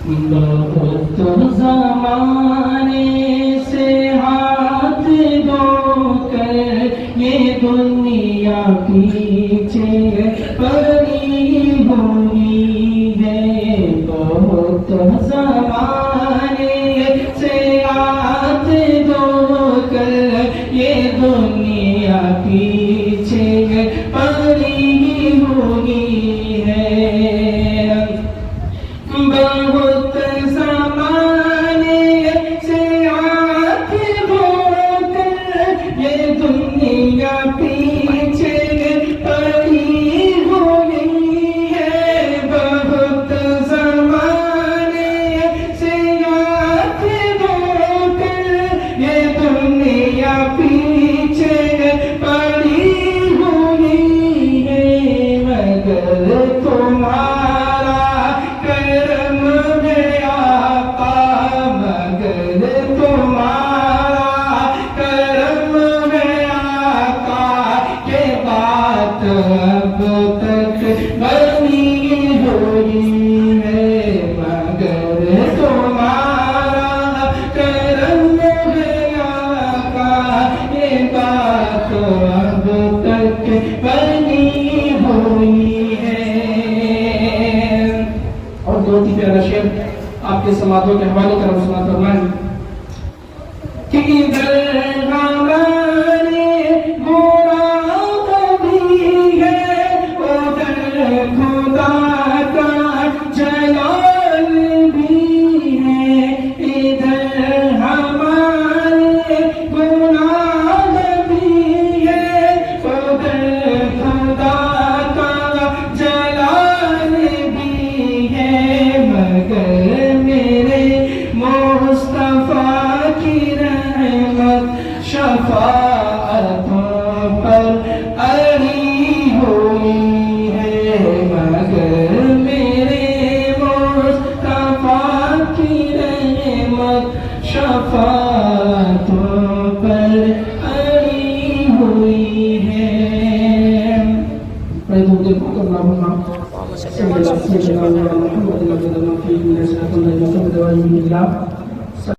بہت زمانے سے ہاتھ دھو کر یہ دنیا پیچھے پڑی ہوئی ہے، بہت زمانے سے ہاتھ دھو کر یہ دنیا پیچھے پڑی ہوئی ہے، بہت زمانے سے ہاتھ دھو کر یہ دنیا پیچھے پڑی ہوئی ہے، بہت زمانے سے ہاتھ دھو کر یہ دنیا پیچھے پڑی ہوئی ہے، مگر تمہارا کرم ہے آقا، مگر تمہارا کرم ہے آقا، یہ بات اب تک بنی ہوئی ہے، مگر تمہارا کرم ہے آقا، یہ بات اب تک بنی ہوئی ہے۔ اور بہت ہی پیارا شعر آپ کے سماعتوں کے حوالے کرم سنا فرمائیں کہ ادھر ہمارے مراد بھی ہے، ادھر خدا کا جلال بھی ہے، ادھر ہمارے گناہ بھی ہے، ادھر خدا کا جلال بھی ہے، مگر میرے مصطفیٰ کی رحمت شفاعتوں پر اڑی ہوئی ہے، مگر میرے مصطفیٰ کی رحمت شفاعتوں پر اڑی ہوئی ہے۔ اللهم صل على سيدنا محمد وعلى آله وصحبه وسلم.